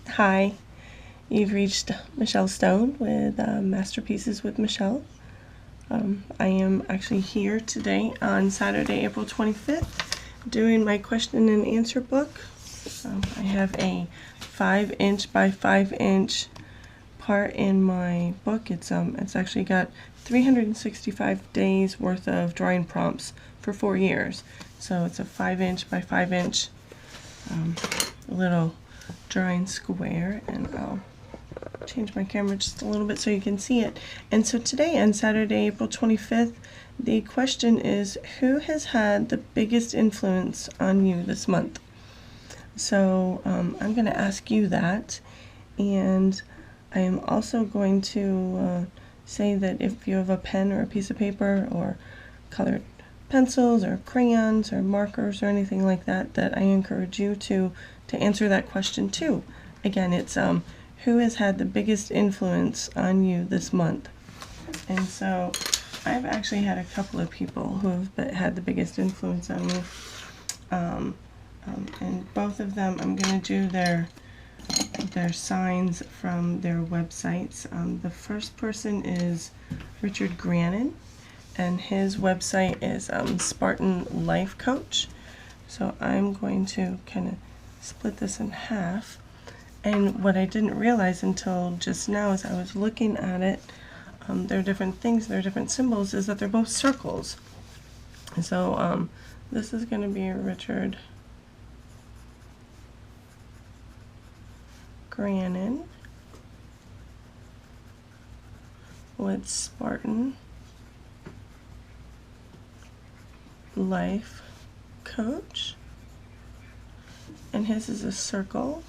Hi, you've reached Michelle Stone with Masterpieces with Michelle. I am actually here today on Saturday, April 25th, doing my question and answer book. I have a 5" by 5" part in my book. It's actually got 365 days worth of drawing prompts for 4 years. So it's a 5" by 5" little drawing square, and I'll change my camera just a little bit so you can see it. And so today, on Saturday, April 25th, the question is, who has had the biggest influence on you this month? So I'm going to ask you that, and I am also going to say that if you have a pen or a piece of paper or colored pencils or crayons or markers or anything like that, that I encourage you to answer that question too. Again, it's who has had the biggest influence on you this month? And so I've actually had a couple of people who have had the biggest influence on me. And both of them, I'm going to do their signs from their websites. The first person is Richard Grannon, and his website is Spartan Life Coach. So I'm going to kind of split this in half. And what I didn't realize until just now as I was looking at it, there are different things, there are different symbols, is that they're both circles. And so this is going to be Richard Grannon with Spartan Life Coach, and his is a circle,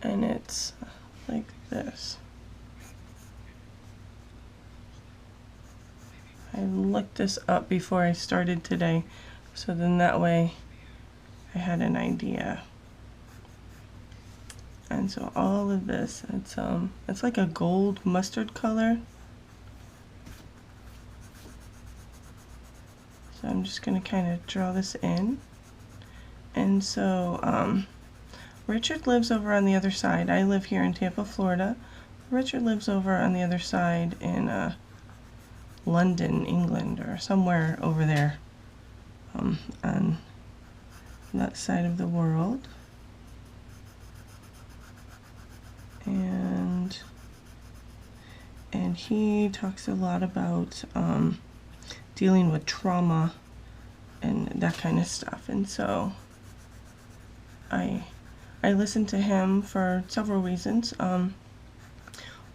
and it's like this. I looked this up before I started today, so then that way I had an idea. And so all of this, it's like a gold mustard color. So I'm just going to kind of draw this in. And so Richard lives over on the other side. I live here in Tampa, Florida. Richard lives over on the other side in London, England, or somewhere over there on that side of the world. And he talks a lot about dealing with trauma and that kind of stuff. And so I listen to him for several reasons.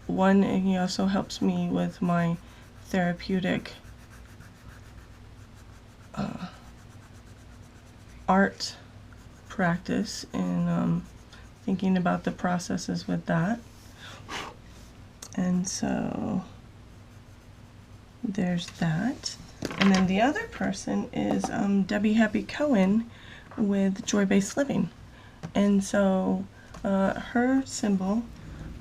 One, he also helps me with my therapeutic art practice and thinking about the processes with that. And so there's that. And then the other person is Debbie Happy Cohen with Joy-Based Living. And so her symbol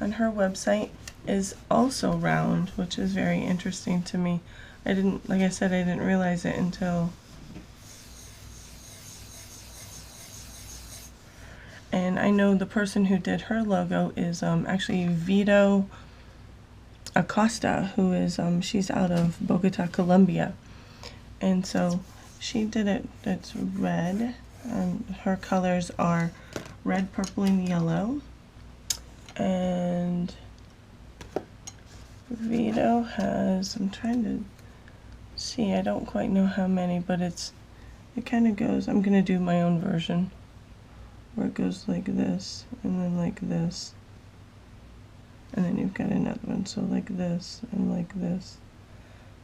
on her website is also round, which is very interesting to me. Like I said, I didn't realize it until. And I know the person who did her logo is actually Vito Acosta, who is, she's out of Bogota, Colombia. And so she did it, it's red, and her colors are red, purple, and yellow. And Vito has, I'm trying to see, I don't quite know how many, but it kind of goes, I'm going to do my own version, where it goes like this, and then like this. And then you've got another one, so like this, and like this,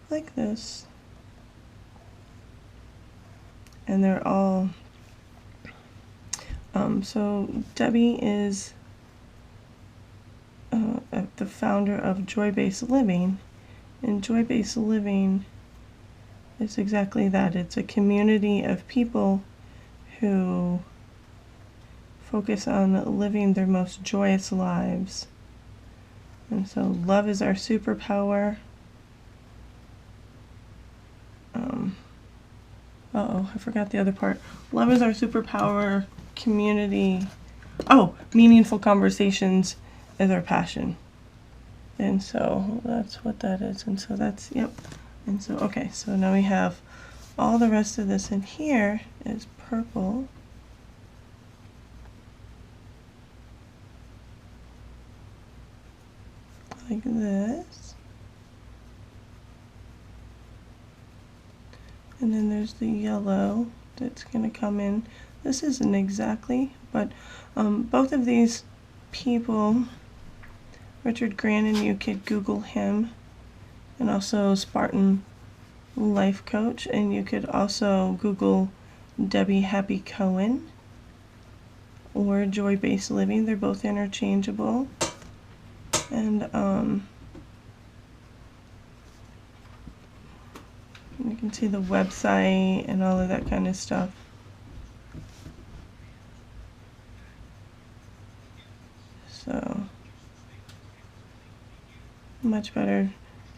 like this. And they're all, so Debbie is the founder of Joy-Based Living, and Joy-Based Living is exactly that. It's a community of people who focus on living their most joyous lives. And so love is our superpower. I forgot the other part. Love is our superpower. Community. Oh, meaningful conversations is our passion. And so that's what that is. And so that's, yep. And so, okay, so now we have all the rest of this in here is purple. Like this. And then there's the yellow that's going to come in. This isn't exactly, but both of these people, Richard Grannon, you could Google him, and also Spartan Life Coach, and you could also Google Debbie Happy Cohen or Joy Based Living. They're both interchangeable. And you can see the website and all of that kind of stuff. So much better.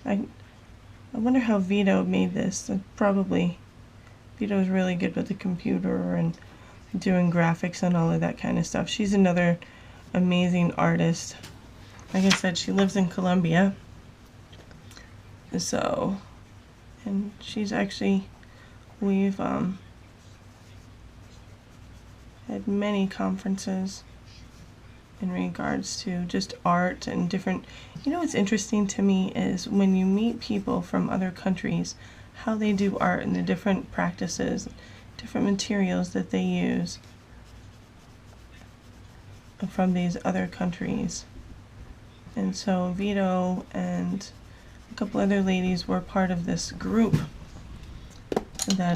I wonder how Vito made this. Probably Vito's really good with the computer and doing graphics and all of that kind of stuff. She's another amazing artist. Like I said, she lives in Colombia. So, and she's actually, we've had many conferences in regards to just art and different, you know what's interesting to me is when you meet people from other countries, how they do art and the different practices, different materials that they use from these other countries. And so Vito and a couple other ladies were part of this group that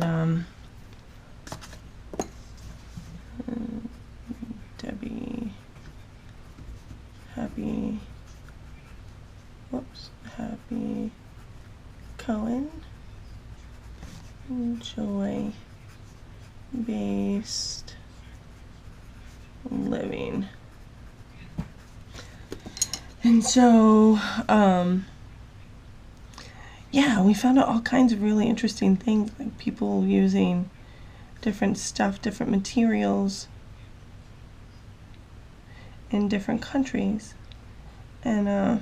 Debbie Happy Cohen, Joy Based Living. And so, yeah, we found out all kinds of really interesting things, like people using different stuff, different materials in different countries. And I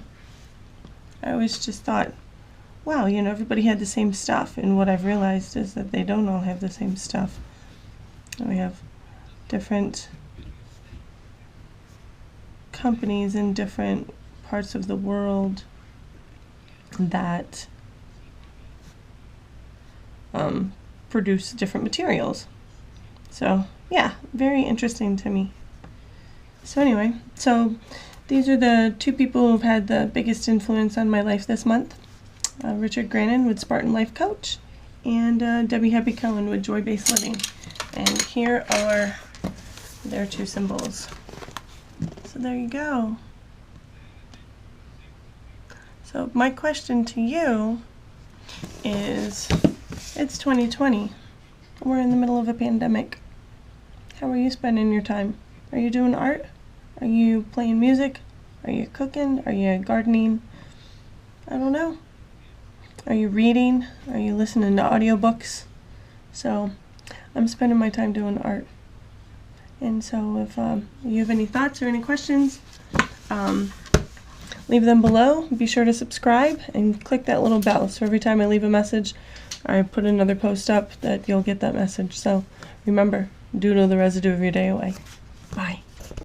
always just thought, wow, you know, everybody had the same stuff. And what I've realized is that they don't all have the same stuff. And we have different companies in different parts of the world that produce different materials. So yeah, very interesting to me. So anyway, so these are the two people who've had the biggest influence on my life this month. Richard Grannon with Spartan Life Coach, and Debbie Happy Cohen with Joy Based Living. And here are their two symbols. So there you go. So my question to you is, it's 2020. We're in the middle of a pandemic. How are you spending your time? Are you doing art? Are you playing music? Are you cooking? Are you gardening? I don't know. Are you reading? Are you listening to audiobooks? So I'm spending my time doing art. And so if you have any thoughts or any questions, leave them below. Be sure to subscribe and click that little bell. So every time I leave a message or I put another post up, that you'll get that message. So remember, doodle the residue of your day away. Bye.